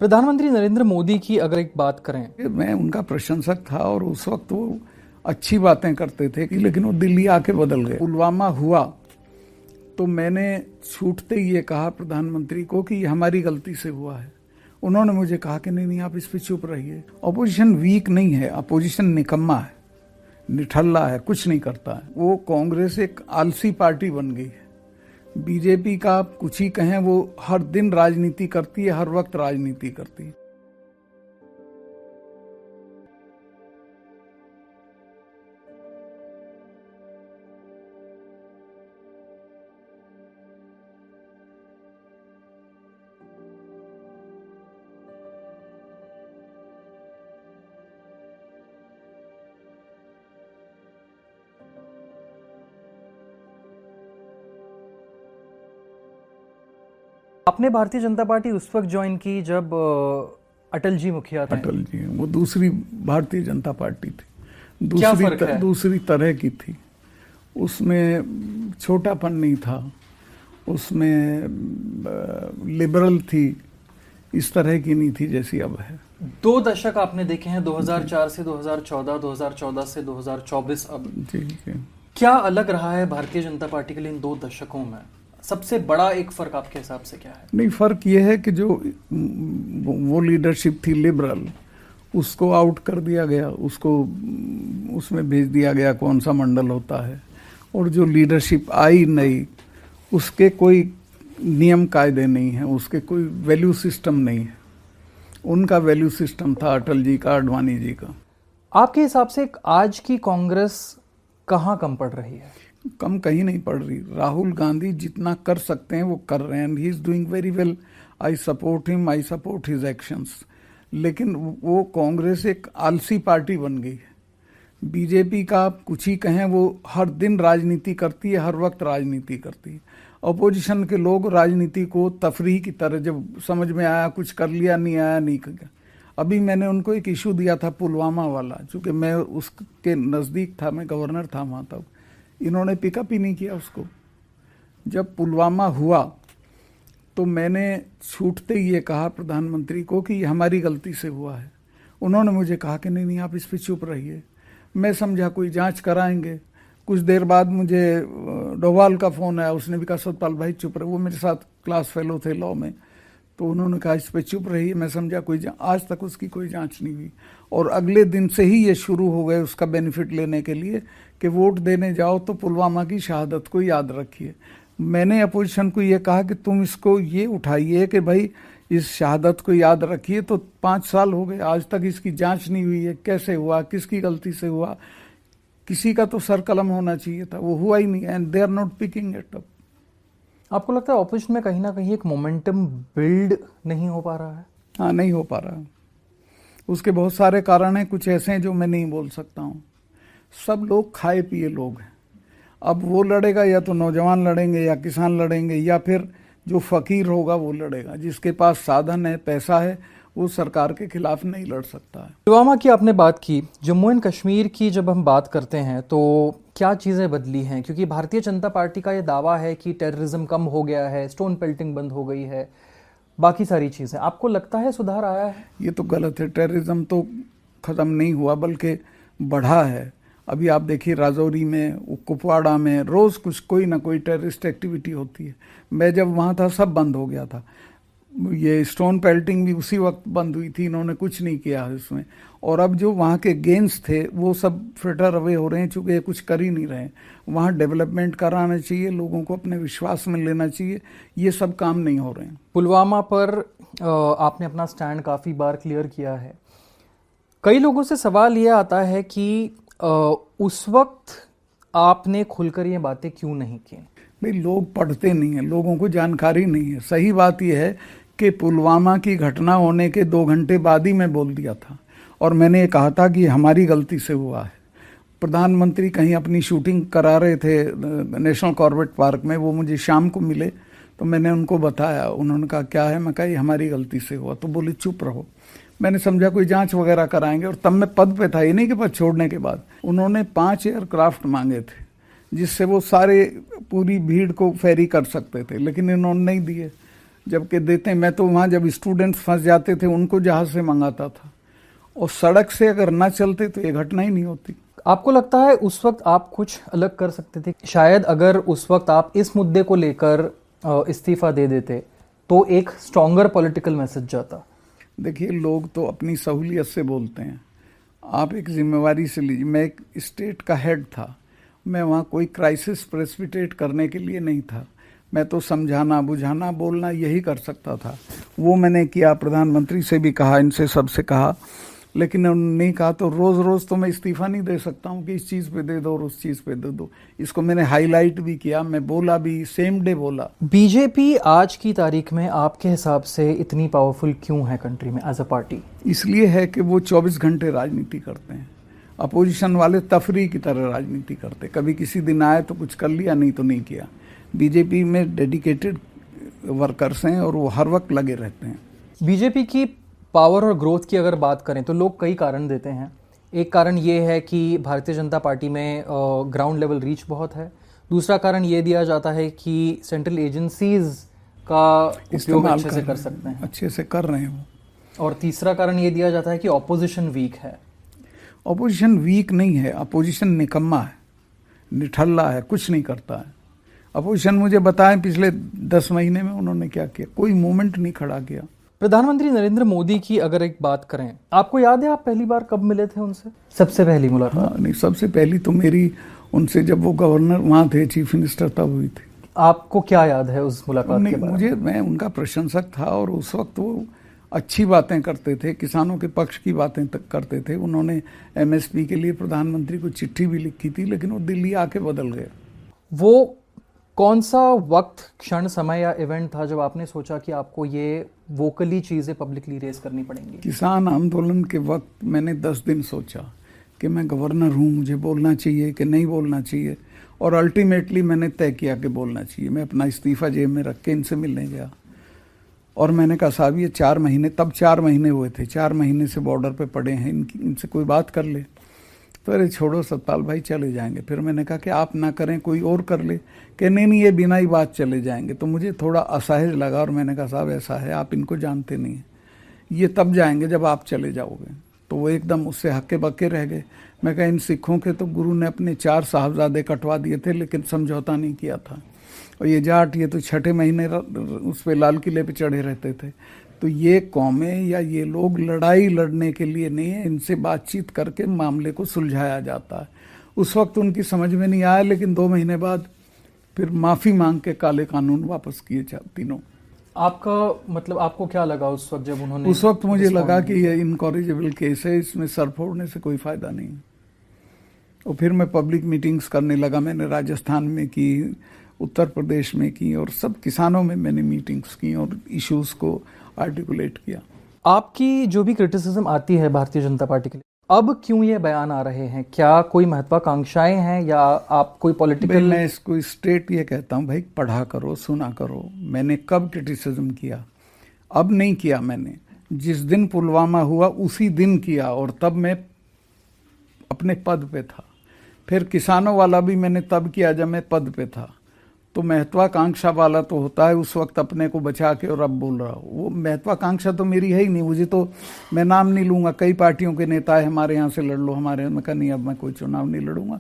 प्रधानमंत्री नरेंद्र मोदी की अगर एक बात करें, मैं उनका प्रशंसक था और उस वक्त वो अच्छी बातें करते थे लेकिन वो दिल्ली आके बदल गए। पुलवामा हुआ तो मैंने छूटते ही ये कहा प्रधानमंत्री को कि ये हमारी गलती से हुआ है। उन्होंने मुझे कहा कि नहीं आप इस पे चुप रहिए। अपोजिशन वीक नहीं है, अपोजिशन निकम्मा है, निठल्ला है, कुछ नहीं करता है। वो कांग्रेस एक आलसी पार्टी बन गई है। बीजेपी का आप कुछ ही कहें, वो हर दिन राजनीति करती है, हर वक्त राजनीति करती है। आपने भारतीय जनता पार्टी उस वक्त ज्वाइन की जब अटल जी मुखिया थे। अटल जी, वो दूसरी भारतीय जनता पार्टी थी, दूसरी तरह की थी। उसमें छोटापन नहीं था, उसमें लिबरल थी, इस तरह की नहीं थी जैसी अब है। 2 दशक आपने देखे हैं, 2004 से 2014, 2014 से 2024। अब जी। क्या अलग रहा है भारतीय जनता पार्टी के लिए इन 2 दशकों में? सबसे बड़ा एक फर्क आपके हिसाब से क्या है? नहीं, फर्क ये है कि जो वो लीडरशिप थी लिबरल, उसको आउट कर दिया गया, उसको उसमें भेज दिया गया कौन सा मंडल होता है। और जो लीडरशिप आई नई, उसके कोई नियम कायदे नहीं है, उसके कोई वैल्यू सिस्टम नहीं है। उनका वैल्यू सिस्टम था अटल जी का, आडवाणी जी का। आपके हिसाब से आज की कांग्रेस कहाँ कम पड़ रही है? कम कहीं नहीं पड़ रही। राहुल गांधी जितना कर सकते हैं वो कर रहे हैं, and he is doing very well. I support him, I support his actions. लेकिन वो कांग्रेस एक आलसी पार्टी बन गई है। बीजेपी का आप कुछ ही कहें, वो हर दिन राजनीति करती है, हर वक्त राजनीति करती है। अपोजिशन के लोग राजनीति को तफरीह की तरह, जब समझ में आया कुछ कर लिया, नहीं आया नहीं कर। अभी मैंने उनको एक इशू दिया था पुलवामा वाला, चूंकि मैं उसके नज़दीक था, मैं गवर्नर था वहाँ तब। इन्होंने पिकअप ही नहीं किया उसको। जब पुलवामा हुआ तो मैंने छूटते ही ये कहा प्रधानमंत्री को कि ये हमारी गलती से हुआ है। उन्होंने मुझे कहा कि नहीं आप इस पे चुप रहिए। मैं समझा कोई जांच कराएंगे। कुछ देर बाद मुझे डोभाल का फ़ोन आया, उसने भी कहा सतपाल भाई चुप रहे। वो मेरे साथ क्लास फेलो थे लॉ में, तो उन्होंने कहा इस पे चुप रहिए। मैं समझा कोई आज तक उसकी कोई जांच नहीं हुई। और अगले दिन से ही ये शुरू हो गए उसका बेनिफिट लेने के लिए कि वोट देने जाओ तो पुलवामा की शहादत को याद रखिए। मैंने अपोजिशन को ये कहा कि तुम इसको ये उठाइए कि भाई इस शहादत को याद रखिए। तो 5 साल हो गए, आज तक इसकी जांच नहीं हुई है, कैसे हुआ, किसकी गलती से हुआ। किसी का तो सर कलम होना चाहिए था, वो हुआ ही नहीं, and they are not picking it up. आपको लगता है ऑपोजिशन में कहीं ना कहीं एक मोमेंटम बिल्ड नहीं हो पा रहा है? हाँ, नहीं हो पा रहा। उसके बहुत सारे कारण हैं, कुछ ऐसे हैं जो मैं नहीं बोल सकता हूँ। सब लोग खाए पिए लोग हैं। अब वो लड़ेगा या तो नौजवान लड़ेंगे, या किसान लड़ेंगे, या फिर जो फकीर होगा वो लड़ेगा। जिसके पास साधन है, पैसा है, वो सरकार के खिलाफ नहीं लड़ सकता है। पुलवामा की आपने बात की, जम्मू एंड कश्मीर की जब हम बात करते हैं तो क्या चीज़ें बदली हैं? क्योंकि भारतीय जनता पार्टी का ये दावा है कि टेररिज्म कम हो गया है, स्टोन पेल्टिंग बंद हो गई है, बाकी सारी चीज़ें। आपको लगता है सुधार आया है? ये तो गलत है। टेररिज्म तो ख़त्म नहीं हुआ, बल्कि बढ़ा है। अभी आप देखिए राजौरी में, कुपवाड़ा में रोज़ कुछ कोई ना कोई टेररिस्ट एक्टिविटी होती है। मैं जब वहाँ था सब बंद हो गया था। ये स्टोन पेल्टिंग भी उसी वक्त बंद हुई थी, इन्होंने कुछ नहीं किया है इसमें। और अब जो वहाँ के गेंस थे वो सब फिल्टर अवे हो रहे हैं, चूँकि ये कुछ कर ही नहीं रहे हैं। वहाँ डेवलपमेंट कराना चाहिए, लोगों को अपने विश्वास में लेना चाहिए, ये सब काम नहीं हो रहे हैं। पुलवामा पर आपने अपना स्टैंड काफ़ी बार क्लियर किया है। कई लोगों से सवाल ये आता है कि उस वक्त आपने खुलकर ये बातें क्यों नहीं की? भाई, लोग पढ़ते नहीं हैं, लोगों को जानकारी नहीं है। सही बात यह है कि पुलवामा की घटना होने के 2 घंटे बाद ही मैं बोल दिया था, और मैंने ये कहा था कि हमारी गलती से हुआ है। प्रधानमंत्री कहीं अपनी शूटिंग करा रहे थे नेशनल कॉर्बेट पार्क में, वो मुझे शाम को मिले तो मैंने उनको बताया। उन्होंने कहा क्या है? मैं कहा ये हमारी गलती से हुआ। तो बोले चुप रहो। मैंने समझा कोई जांच वगैरह कराएंगे, और तब मैं पद पे था, ये नहीं कि पद छोड़ने के बाद। उन्होंने 5 एयरक्राफ्ट मांगे थे जिससे वो सारे पूरी भीड़ को फेरी कर सकते थे, लेकिन इन्होंने नहीं दिए। जबकि देते, मैं तो वहाँ जब स्टूडेंट्स फंस जाते थे उनको जहाज से मंगाता था, और सड़क से अगर ना चलते तो ये घटना ही नहीं होती। आपको लगता है उस वक्त आप कुछ अलग कर सकते थे? शायद अगर उस वक्त आप इस मुद्दे को लेकर इस्तीफा दे देते तो एक स्ट्रॉन्गर पॉलिटिकल मैसेज जाता। देखिए, लोग तो अपनी सहूलियत से बोलते हैं, आप एक जिम्मेवारी से लीजिए। मैं एक स्टेट का हेड था, मैं वहाँ कोई क्राइसिस प्रेसिपिटेट करने के लिए नहीं था, मैं तो समझाना बुझाना बोलना यही कर सकता था। वो मैंने किया, प्रधानमंत्री से भी कहा, इनसे सबसे कहा, लेकिन उन्होंने नहीं कहा। तो रोज़ रोज़ तो मैं इस्तीफा नहीं दे सकता हूँ कि इस चीज़ पे दे दो और उस चीज़ पे दे दो। इसको मैंने हाईलाइट भी किया, मैं बोला भी, सेम डे बोला। बीजेपी आज की तारीख में आपके हिसाब से इतनी पावरफुल क्यों है कंट्री में एज अ पार्टी? इसलिए है कि वो 24 घंटे राजनीति करते हैं। अपोजिशन वाले तफरी की तरह राजनीति करते, कभी किसी दिन आए तो कुछ कर लिया, नहीं तो नहीं किया। बीजेपी में डेडिकेटेड वर्कर्स हैं और वो हर वक्त लगे रहते हैं। बीजेपी की पावर और ग्रोथ की अगर बात करें तो लोग कई कारण देते हैं। एक कारण ये है कि भारतीय जनता पार्टी में ग्राउंड लेवल रीच बहुत है। दूसरा कारण ये दिया जाता है कि सेंट्रल एजेंसीज का उपयोग अच्छे से कर सकते हैं, अच्छे से कर रहे हैं वो। और तीसरा कारण ये दिया जाता है कि ऑपोजिशन वीक है। ऑपोजिशन वीक नहीं है, अपोजिशन निकम्मा है, निठल्ला है, कुछ नहीं करता है। अपोजिशन मुझे बताएं पिछले 10 महीने में उन्होंने क्या किया? कोई मूवमेंट नहीं खड़ा किया। प्रधानमंत्री नरेंद्र मोदी की अगर एक बात करें, आपको याद है आप पहली बार कब मिले थे उनसे? सबसे पहली मुलाकात? हाँ, नहीं, सबसे पहली तो मेरी उनसे जब वो गवर्नर वहाँ थे, चीफ मिनिस्टर तब हुई थी। आपको क्या याद है उस मुलाकात के बारे में? मैं उनका प्रशंसक था और उस वक्त वो अच्छी बातें करते थे, किसानों के पक्ष की बातें तक करते थे। उन्होंने एमएसपी के लिए प्रधानमंत्री को चिट्ठी भी लिखी थी, लेकिन वो दिल्ली आके बदल गए। वो कौन सा वक्त, क्षण, समय या इवेंट था जब आपने सोचा कि आपको ये वोकली चीज़ें पब्लिकली रेज करनी पड़ेंगी? किसान आंदोलन के वक्त मैंने 10 दिन सोचा कि मैं गवर्नर हूँ, मुझे बोलना चाहिए कि नहीं बोलना चाहिए, और अल्टीमेटली मैंने तय किया कि बोलना चाहिए। मैं अपना इस्तीफा जेब में रख के इनसे मिलने गया और मैंने कहा, साहब ये 4 महीने, तब 4 महीने हुए थे, 4 महीने से बॉर्डर पे पड़े हैं, इनसे कोई बात कर ले। तो अरे छोड़ो सतपाल भाई, चले जाएंगे। फिर मैंने कहा कि आप ना करें, कोई और कर ले। कि नहीं, ये बिना ही बात चले जाएंगे। तो मुझे थोड़ा असहज लगा और मैंने कहा, साहब ऐसा है, आप इनको जानते नहीं हैं, ये तब जाएंगे जब आप चले जाओगे। तो वो एकदम उससे हक्के बक्के रह गए। मैं कहा, इन सिखों के तो गुरु ने अपने 4 साहबजादे कटवा दिए थे, लेकिन समझौता नहीं किया था। और ये जाट, ये तो 6ठे महीने उस पर लाल किले पे चढ़े रहते थे। तो ये कौमें या ये लोग लड़ाई लड़ने के लिए नहीं है, इनसे बातचीत करके मामले को सुलझाया जाता है। उस वक्त उनकी समझ में नहीं आया, लेकिन 2 महीने बाद फिर माफ़ी मांग के काले कानून वापस किए तीनों। आपका मतलब, आपको क्या लगा उस वक्त जब उन्होंने? उस वक्त मुझे लगा कि ये इनकॉरिजेबल केस है, इसमें सर फोड़ने से कोई फ़ायदा नहीं। और फिर मैं पब्लिक मीटिंग्स करने लगा। मैंने राजस्थान में की, उत्तर प्रदेश में की, और सब किसानों में मैंने मीटिंग्स की और इश्यूज़ को आर्टिकुलेट किया। आपकी जो भी क्रिटिसिज्म आती है भारतीय जनता पार्टी के लिए, अब क्यों ये बयान आ रहे हैं? क्या कोई महत्वाकांक्षाएं हैं या आप कोई पॉलिटिकल? मैं इसको स्ट्रेट ये कहता हूँ, भाई पढ़ा करो, सुना करो। मैंने कब क्रिटिसिज्म किया? अब नहीं किया मैंने। जिस दिन पुलवामा हुआ उसी दिन किया, और तब मैं अपने पद पे था। फिर किसानों वाला भी मैंने तब किया जब मैं पद पे था। तो महत्वाकांक्षा वाला तो होता है उस वक्त अपने को बचा के, और अब बोल रहा हूँ, वो महत्वाकांक्षा तो मेरी है ही नहीं। मुझे तो, मैं नाम नहीं लूंगा, कई पार्टियों के नेता है हमारे यहाँ से लड़ लो, हमारे यहाँ। मैं कहा नहीं, अब मैं कोई चुनाव नहीं लड़ूंगा।